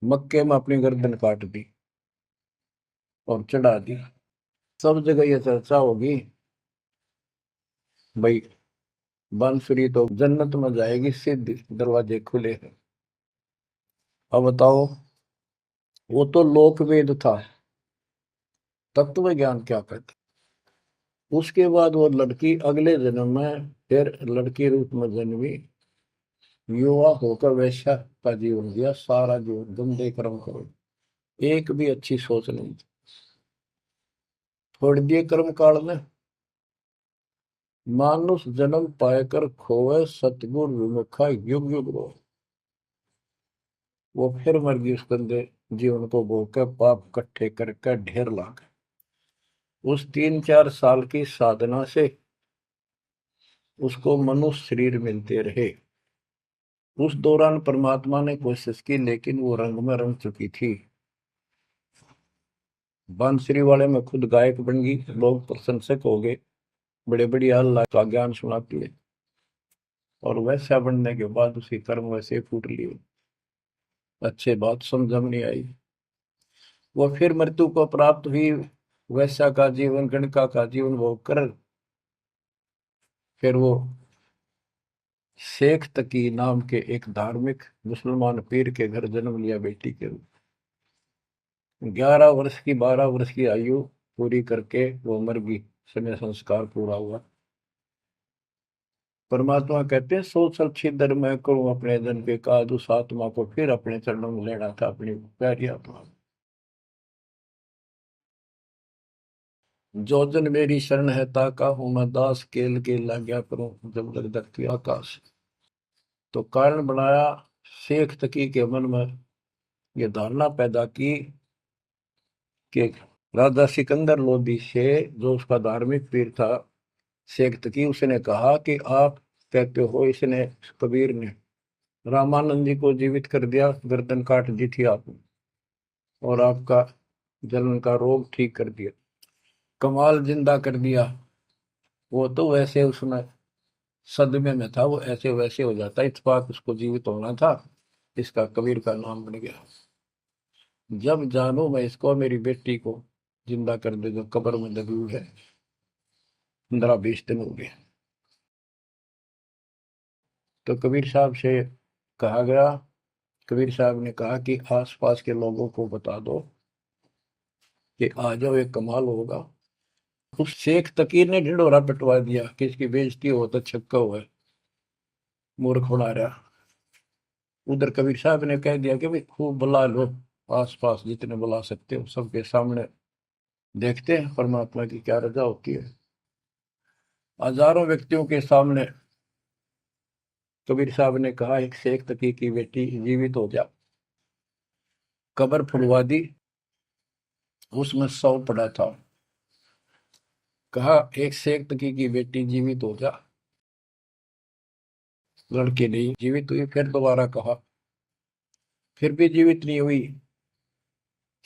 मक्के में अपनी गर्दन काट दी और चढ़ा दी, सब जगह ये चर्चा होगी भाई, बांसुरी तो जन्नत में जाएगी, सिद्ध दरवाजे खुले हैं। अब बताओ, वो तो लोकवेद था, तत्व ज्ञान क्या कहते। उसके बाद वो लड़की अगले जन्म में फिर लड़की रूप में जन्मी, युवा होकर वैश्या का जीवन दिया, सारा जीवन गंदे कर्म करो, एक भी अच्छी सोच नहीं थी। छोड़ दिए कर्म काल में, मानुष जन्म पाकर खोए, सतगुर विमुखा युग युग रो। वो फिर मर गई उस गंदे जीवन को भोग, पाप इकट्ठे करके ढेर लाग। उस 3-4 साल की साधना से उसको मनुष्य शरीर मिलते रहे। उस दौरान परमात्मा ने कोशिश की, लेकिन वो रंग में रंग चुकी थी। बांसुरी वाले में खुद गायक बन गई, लोग प्रशंसक हो गए, बड़े बड़ी अल्लाह का ज्ञान सुनाती है। और वैसा बनने के बाद उसी कर्म वैसे फूट लिए, अच्छे बात समझ में नहीं आई। वो फिर मृत्यु को प्राप्त हुई, वैसा का जीवन, गणका का जीवन भोग कर फिर वो शेख तकी नाम के एक धार्मिक मुसलमान पीर के घर जन्म लिया बेटी के रूप। 11 वर्ष की, 12 वर्ष की आयु पूरी करके वो मर गई, समय संस्कार पूरा हुआ। परमात्मा कहते हैं, सो सल छिदर मैं करूं अपने जन के काज, उस आत्मा को फिर अपने चरणों में लेना था, अपनी प्यारी आत्मा। जो जन मेरी शरण है ताका हूं मैं दास, केल के लाग्या करूं जब लग धरती आकाश। तो कारण बनाया, शेख तकी के मन में ये धारणा पैदा की कि राजा सिकंदर लोदी से, जो उसका धार्मिक पीर था शेख तकी, उसने कहा कि आप कहते हो इसने, कबीर ने रामानंद जी को जीवित कर दिया, गर्दन काट दी थी आपने, और आपका जलन का रोग ठीक कर दिया, कमाल जिंदा कर दिया। वो तो वैसे उसमें सदमे में था, वो ऐसे वैसे हो जाता, इत्तेफाक उसको जीवित होना था, इसका कबीर का नाम बन गया। जब जानू मैं इसको, मेरी बेटी को जिंदा कर दे जो कब्र में दबी हुई है, 15-20 दिन हो गए। तो कबीर साहब से कहा गया, कबीर साहब ने कहा कि आसपास के लोगों को बता दो कि आ जाओ, एक कमाल होगा। उस शेख तकीर ने ढिंढोरा पिटवा दिया कि इसकी बेइज्जती हो तो छक्का हुआ है, मूर्ख बना रहा। उधर कबीर साहब ने कह दिया कि भाई खूब बुला लो, आस पास जितने बुला सकते हो, सबके सामने देखते हैं परमात्मा की क्या रजा होती है। हजारों व्यक्तियों के सामने कबीर साहब ने कहा, एक शेख तकी की बेटी जीवित हो जा। कब्र फुलवा दी, उसमें 100 पड़ा था। कहा एक शेख तकी की बेटी जीवित हो जा, लड़की नहीं जीवित हुई। फिर दोबारा कहा, फिर भी जीवित नहीं हुई।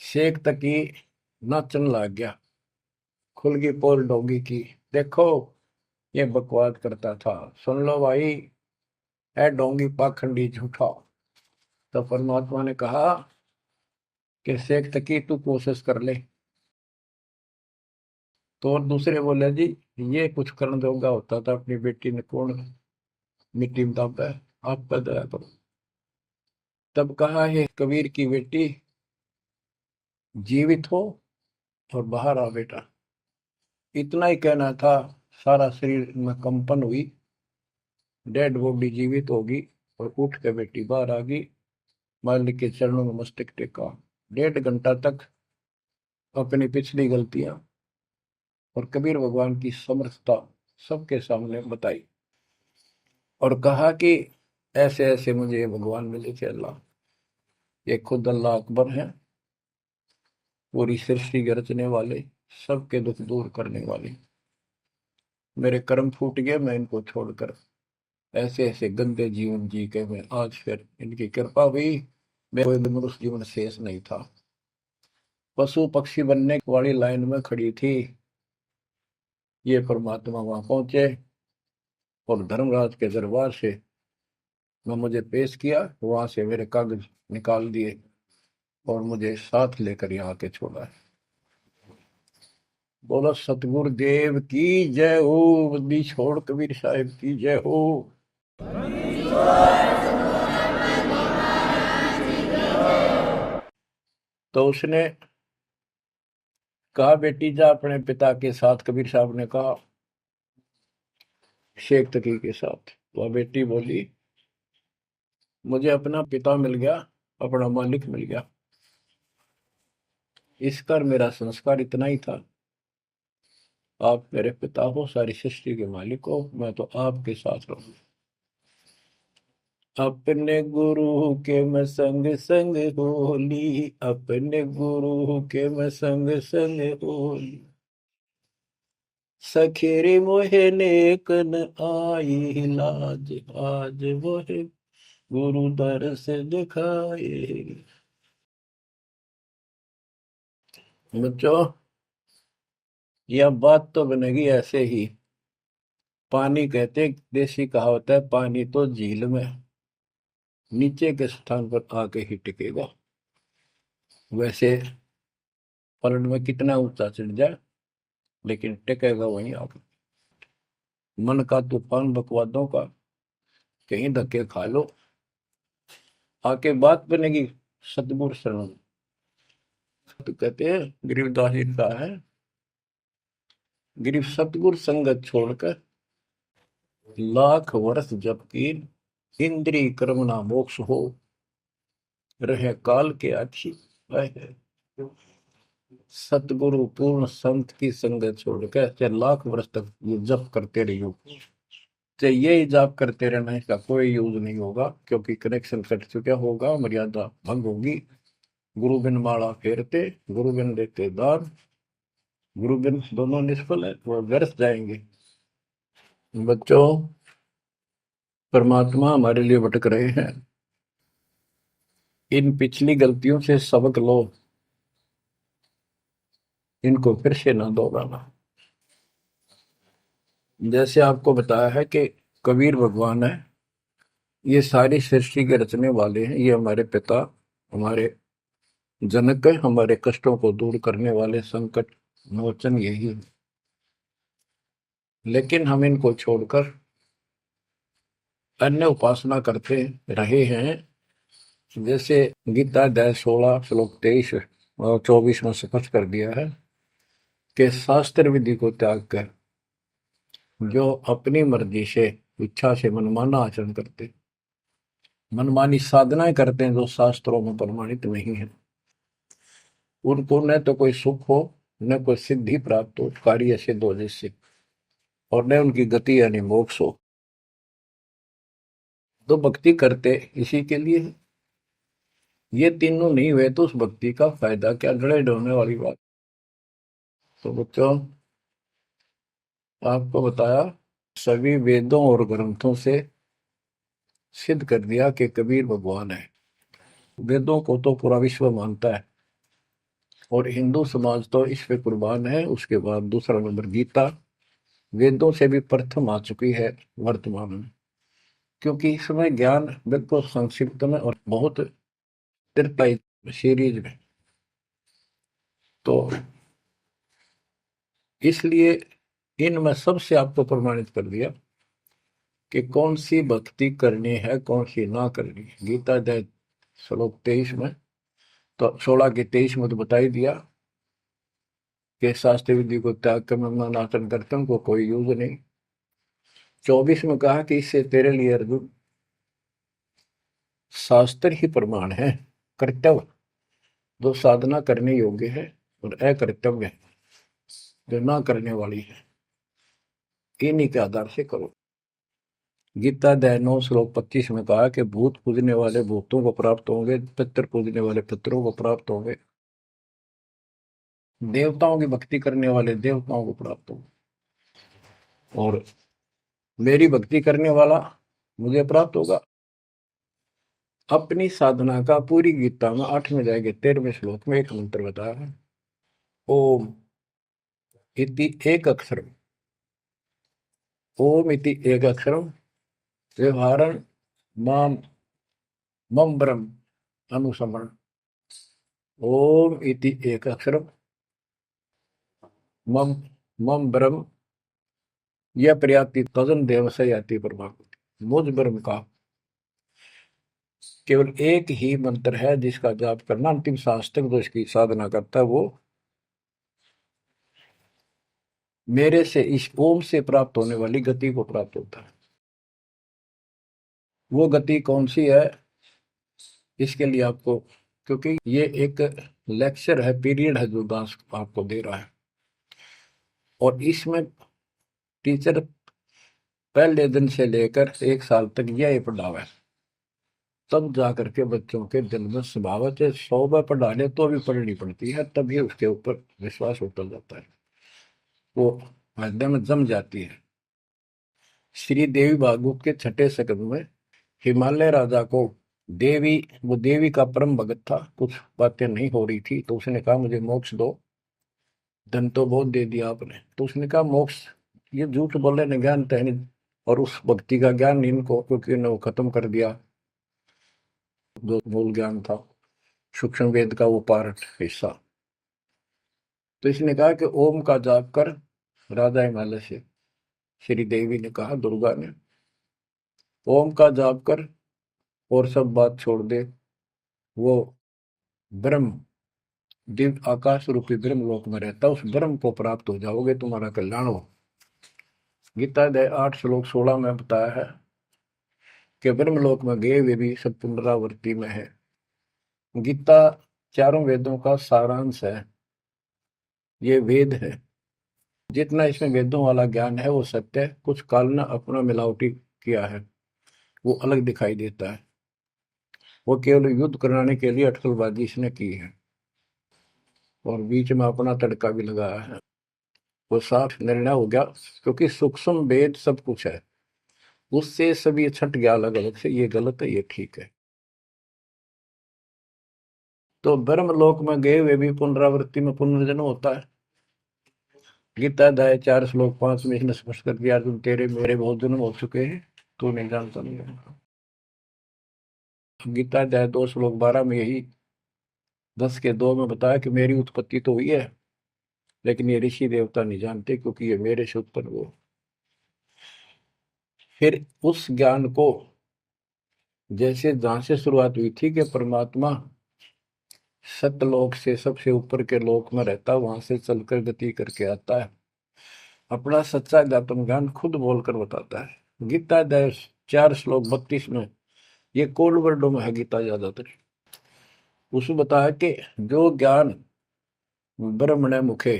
शेख तकी नाचन लग गया, खुल गई पोल डोंगी की। देखो ये बकवास करता था, सुन लो भाई, है डोंगी पाखंडी झूठा। तो परमात्मा ने कहा कि शेख तकी तू कोशिश कर ले। तो और दूसरे बोले जी, ये कुछ करने जोगा होता था, अपनी बेटी ने कौन मिट्टी में दाबा है, आप पर दया करो। तब कहा है कबीर की बेटी, जीवित हो और बाहर आ बेटा। इतना ही कहना था। सारा शरीर में कंपन हुई, डेड बॉडी जीवित होगी और उठ के बेटी बाहर आ गई। मालिक के चरणों में मस्तक टेका। 1.5 घंटा तक अपनी पिछली गलतियां और कबीर भगवान की समर्थता सबके सामने बताई और कहा कि ऐसे ऐसे मुझे ये भगवान मिले थे अल्लाह। ये खुद अल्लाह अकबर हैं, पूरी सृष्टि के रचने वाले, सबके दुख दूर करने वाले। मेरे कर्म फूट गए, मैं इनको छोड़कर ऐसे ऐसे गंदे जीवन जी के मैं आज फिर इनकी कृपा हुई, मैं कोई मनुष्य जीवन शेष नहीं था। पशु पक्षी बनने वाली लाइन में खड़ी थी। ये परमात्मा वहां पहुंचे और धर्मराज के दरबार से मैं मुझे पेश किया, वहां से मेरे कागज निकाल दिए और मुझे साथ लेकर यहाँ के छोड़ा है। बोलो सतगुरु देव की जय हो, बंदी छोड़ कबीर साहिब की जय हो। तो उसने कहा बेटी जा अपने पिता के साथ। कबीर साहब ने कहा शेख तकी के साथ। वह बेटी बोली मुझे अपना पिता मिल गया, अपना मालिक मिल गया। इस कर मेरा संस्कार इतना ही था। आप मेरे पिता हो, सारी सृष्टि के मालिक हो, मैं तो आपके साथ रहूं। अपने गुरु के मैं संग संग होली, अपने गुरु के मैं संग संग होली। सखेरे मोहे नेकन आई लाज, आज मोहे गुरु दर से दिखाए। बच्चों यह बात तो बनेगी ऐसे ही। पानी कहते, देसी कहावत है, पानी तो झील में नीचे के स्थान पर आके ही टिकेगा। वैसे पलट में कितना ऊंचा चढ़ जाए लेकिन टिकेगा वहीं आके। मन का तूफान बकवादों का, कहीं धक्के खा लो, आके बात बनेगी सतगुरु शरण। तो कहते हैं गरीबदास जी का है, गिरिव सतगुरु संगत छोड़कर लाख वर्ष जब की, इंद्रिय कर्म ना मोक्ष हो, रहे काल के आखी। सतगुरु पूर्ण संत की संगत छोड़कर चाहे लाख वर्ष तक ये जप करते रहियो, चाहे ये जाप करते रहना, इसका कोई यूज नहीं होगा, क्योंकि कनेक्शन कट चुका होगा, मर्यादा भंग होगी। गुरु बिन माला फेरते, गुरु बिन देते दान, गुरु बिन दोनों निष्फल है, वो व्यर्थ जाएंगे। बच्चों परमात्मा हमारे लिए भटक रहे हैं। इन पिछली गलतियों से सबक लो, इनको फिर से ना दोहराना। जैसे आपको बताया है कि कबीर भगवान है, ये सारी सृष्टि के रचने वाले हैं, ये हमारे पिता, हमारे जनक है, हमारे कष्टों को दूर करने वाले संकट मोचन यही है। लेकिन हम इनको छोड़कर अन्य उपासना करते रहे हैं। जैसे गीता अध्याय 16 श्लोक 23 और 24 में स्पष्ट कर दिया है कि शास्त्र विधि को त्याग कर जो अपनी मर्जी से, इच्छा से मनमाना आचरण करते, मनमानी साधनाएं करते हैं जो शास्त्रों में प्रमाणित नहीं है, उनको न तो कोई सुख हो, न कोई सिद्धि प्राप्त हो, कार्य सिद्ध हो जिससे, और न उनकी गति यानी मोक्ष हो। तो भक्ति करते इसी के लिए है। ये तीनों नहीं हुए तो उस भक्ति का फायदा क्या, गड़े ढोने वाली बात। तो बच्चों आपको बताया, सभी वेदों और ग्रंथों से सिद्ध कर दिया कि कबीर भगवान है। वेदों को तो पूरा विश्व मानता है और हिंदू समाज तो इस पे कुर्बान है। उसके बाद दूसरा नंबर गीता, वेदों से भी प्रथम आ चुकी है वर्तमान में, क्योंकि इसमें ज्ञान बिल्कुल संक्षिप्त में और बहुत तीर्थाई सीरीज में। तो इसलिए इनमें सबसे आपको प्रमाणित कर दिया कि कौन सी भक्ति करनी है, कौन सी ना करनी है। गीता अध्याय श्लोक 23 में तो 16 के 23 में तो बता ही दिया कि शास्त्र विधि को त्याग कर मैं अनाचरण करते हैं, उनको कोई यूज नहीं। 24 में कहा कि इससे तेरे लिए अर्जुन शास्त्र ही प्रमाण है, कर्तव्य जो साधना करने योग्य है और अकर्तव्य जो ना करने वाली है, इन्हीं के आधार से करो। गीता अध्याय 9 श्लोक 25 में कहा कि भूत पूजने वाले भूतों को प्राप्त होंगे, पितर पूजने वाले पितरों को प्राप्त होंगे, देवताओं की भक्ति करने वाले देवताओं को प्राप्त होंगे, और मेरी भक्ति करने वाला मुझे प्राप्त होगा। अपनी साधना का पूरी गीता में 8वें अध्याय के 13वें श्लोक में एक मंत्र बताया है, ओम इति एक अक्षरम, ओम इति एक अक्षरम व्यवहारण माम मम ब्रह्म अनुसमरण। ओम इति एक अक्षरम मम मम ब्रह्म यह प्रयाति तजन देव से याति परमात्मा। मुझ ब्रह्म का केवल एक ही मंत्र है जिसका जाप करना अंतिम सांस तक जो इसकी साधना करता है वो मेरे से इस ओम से प्राप्त होने वाली गति को प्राप्त होता है। वो गति कौन सी है, इसके लिए आपको, क्योंकि ये एक लेक्चर है, पीरियड है जो दास आपको दे रहा है, और इसमें टीचर पहले दिन से लेकर 1 साल तक यह पढ़ावा है, तब जा करके बच्चों के दिल में स्वभावत है 100 बार पढ़ा ले तो भी पढ़नी पड़ती है, तभी उसके ऊपर विश्वास उतर जाता है, वो हृदय में जम जाती है। श्री देवी भागवत के 6ठे स्कंद में हिमालय राजा को वो देवी का परम भगत था, कुछ बातें नहीं हो रही थी, तो उसने कहा मुझे मोक्ष दो। धन तो बहुत दे दिया आपने, तो उसने कहा मोक्ष, ये झूठ बोले ने ज्ञान तो है नहीं, और उस भक्ति का ज्ञान इनको, क्योंकि उन्हें वो खत्म कर दिया जो मूल ज्ञान था, सूक्ष्म वेद का वो पार्ट हिस्सा। तो इसने कहा कि ओम का जाप कर। राजा हिमालय से श्री देवी ने कहा, दुर्गा ने, ओम का जाप कर और सब बात छोड़ दे, वो ब्रह्म दिव्य आकाश रूपी ब्रह्म लोक में रहता, उस ब्रह्म को प्राप्त हो जाओगे, तुम्हारा कल्याण हो। गीता अध्याय 8 श्लोक 16 में बताया है कि ब्रह्म लोक में गए वे भी सब पुनरावृत्ति में है। गीता चारों वेदों का सारांश है, ये वेद है, जितना इसमें वेदों वाला ज्ञान है वो सत्य है, कुछ काल ने अपना मिलावटी किया है, वो अलग दिखाई देता है, वो केवल युद्ध कराने के लिए अटकलबाजी इसने की है, और बीच में अपना तड़का भी लगाया है, वो साफ निर्णय हो गया, क्योंकि सूक्ष्म वेद सब कुछ है, उससे सभी छट गया अलग अलग से, ये गलत है ये ठीक है। तो ब्रह्म लोक में गए वे भी पुनरावृत्ति में पुनर्जन्म होता है। गीता अध्याय 4 श्लोक 5 में इसने स्पष्ट कर दिया, अर्जुन तेरे मेरे बहुत जन्म हो चुके हैं, तू नहीं जानता नहीं है। गीता अध्याय 2 श्लोक 12 में यही 10 के 2 में बताया कि मेरी उत्पत्ति तो हुई है, लेकिन ये ऋषि देवता नहीं जानते, क्योंकि ये मेरे से उत्पन्न हुए। फिर उस ज्ञान को, जैसे जहां से शुरुआत हुई थी कि परमात्मा सतलोक से सबसे ऊपर के लोक में रहता, वहां से चलकर गति करके आता है, अपना सच्चा ज्ञातम ज्ञान खुद बोलकर बताता है। गीता अध्याय 4 श्लोक 32 में, ये कोड वर्डों में है गीता ज्यादातर, उसमें बताया कि जो ज्ञान ब्रह्मणे मुखे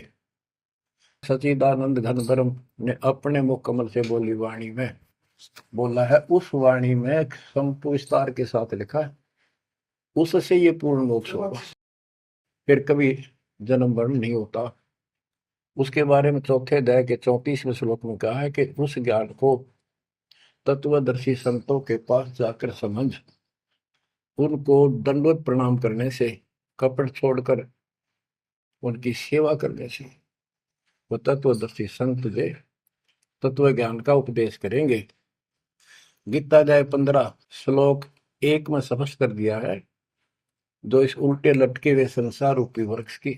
सचिदानंद घन ब्रह्म ने अपने मुख कमल से बोली वाणी में बोला है, उस वाणी में विस्तार के साथ लिखा है, उससे ये पूर्ण मोक्ष होगा, फिर कभी जन्म मरण नहीं होता। उसके बारे में चौथे अध्याय के 34वें श्लोक में कहा है कि उस ज्ञान को तत्वदर्शी संतों के पास जाकर समझ, उनको दंडवत प्रणाम करने से, कपट छोड़कर उनकी सेवा करने से वो तत्वदर्शी संत जो तत्व ज्ञान का उपदेश करेंगे। गीता अध्याय 15 श्लोक 1 में स्पष्ट कर दिया है, जो इस उल्टे लटके हुए संसार रूपी वृक्ष की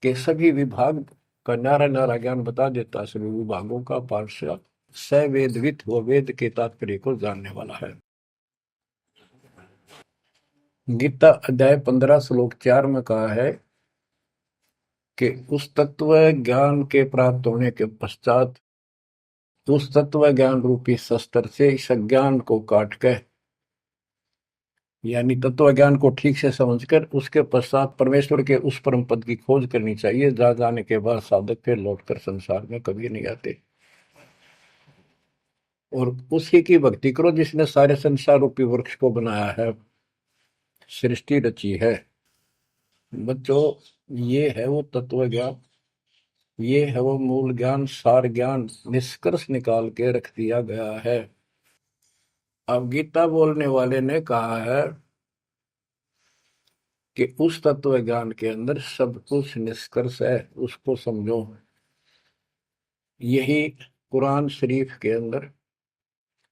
के सभी विभाग का नारा नारा ज्ञान बता देता, सभी विभागों का पार्षद सवेदवित व वेद के तात्पर्य को जानने वाला है। गीता अध्याय 15 श्लोक 4 में कहा है कि उस तत्व ज्ञान के प्राप्त होने के पश्चात उस तत्व ज्ञान रूपी शस्त्र से इस अज्ञान को काट के, यानी तत्व ज्ञान को ठीक से समझकर उसके पश्चात परमेश्वर के उस परम पद की खोज करनी चाहिए, जहां जाने के बाद साधक फिर लौटकर संसार में कभी नहीं आते। और उसी की भक्ति करो जिसने सारे संसार रूपी वृक्ष को बनाया है, सृष्टि रची है। बच्चों, ये है वो तत्व ज्ञान, ये है वो मूल ज्ञान, सार ज्ञान निष्कर्ष निकाल के रख दिया गया है। अब गीता बोलने वाले ने कहा है कि उस तत्व ज्ञान के अंदर सब कुछ निष्कर्ष है, उसको समझो। यही कुरान शरीफ के अंदर,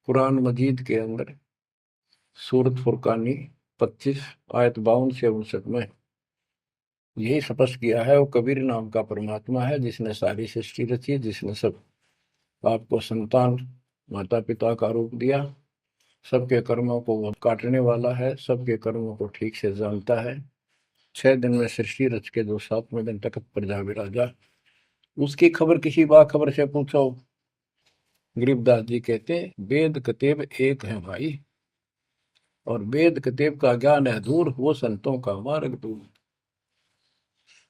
कुरान मजीद के अंदर सूरत फुरकानी 25 आयत 52 से 59 में यही स्पष्ट किया है। वो कबीर नाम का परमात्मा है जिसने सारी सृष्टि रची, जिसने सब आपको संतान माता पिता का रूप दिया, सबके कर्मों को वो काटने वाला है, सबके कर्मों को ठीक से जानता है। 6 दिन में सृष्टि रच के जो 7वें दिन तक प्रजा विराजा, उसकी खबर किसी बाखबर से पूछो। गरीबदास जी कहते वेद कतेब एक है भाई, और वेद कतेब का ज्ञान है दूर, वो संतों का मार्ग दूर।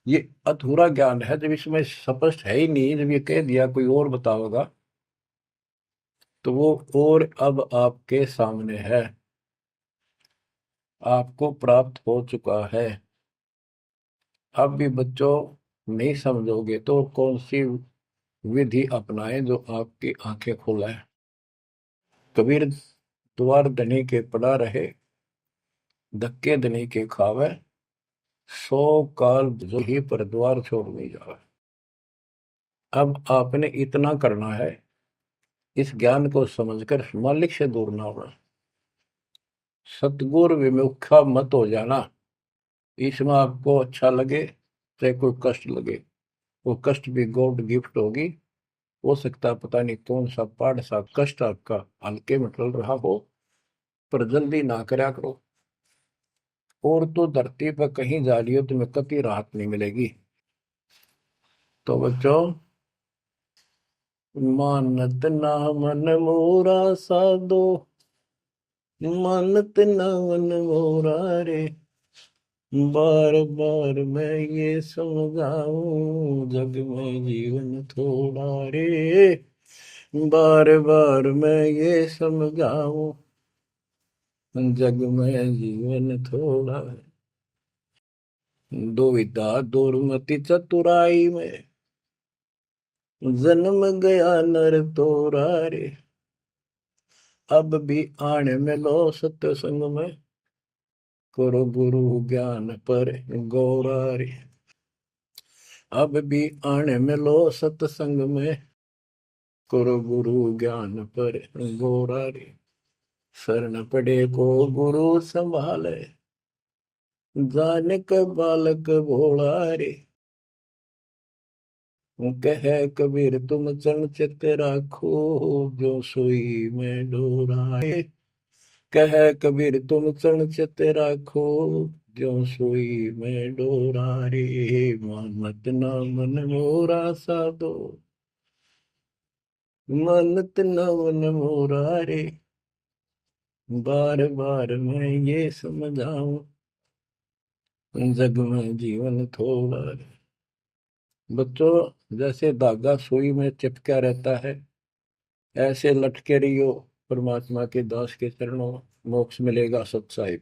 ये अधूरा ज्ञान है, जब इसमें स्पष्ट है ही नहीं, जब ये कह दिया कोई और बताओगा तो वो और अब आपके सामने है, आपको प्राप्त हो चुका है। अब भी बच्चों नहीं समझोगे तो कौन सी विधि अपनाएं जो आपकी आंखें खोले। कबीर द्वार धनी के पड़ा रहे, धक्के धनी के खावे, 100 काल जो ही पर द्वार छोड़ नहीं जावे। अब आपने इतना करना है, इस ज्ञान को समझकर मालिक से दूर ना होना, सतगुरु विमुखा मत हो जाना। इसमें आपको अच्छा लगे चाहे कोई कष्ट लगे, वो कष्ट भी गॉड गिफ्ट होगी। हो सकता है पता नहीं कौन सा पहाड़ सा कष्ट आपका हल्के में टल रहा हो, पर जल्दी ना करया करो। और तो धरती पर कहीं जा रही हो तुम्हें कभी राहत नहीं मिलेगी। तो बच्चों, मानत ना मन मोरा साधो, मानत ना मन मोरा रे, बार बार मैं ये समझाऊं जग में जीवन थोड़ा रे, बार बार मैं ये समझाऊं जग में जीवन थोड़ा है। दुविधा दुर्मति चतुराई में जन्म गया नर तोरा रे, अब भी आने में लो सत्संग में, करो गुरु ज्ञान पर गौरा रे। अब भी आने में लो सत्संग में, करो गुरु ज्ञान पर गौरा रे। शरण पड़े को गुरु संभाले, जाने का बालक भोला रे। कह कबीर तुम चरण चित राखो, जो सोई में डोराए। कह कबीर तुम चरण चित राखो, जो सोई में डोरा रे। मानत ना मन मोरा साधो, मानत ना मन मोरा रे, बार बार मैं ये समझाऊं जग में जीवन थोड़ा रे। बच्चों, जैसे धागा सुई में चिपका रहता है, ऐसे लटके रहियो परमात्मा के दास के चरणों, मोक्ष मिलेगा सत्साहिब।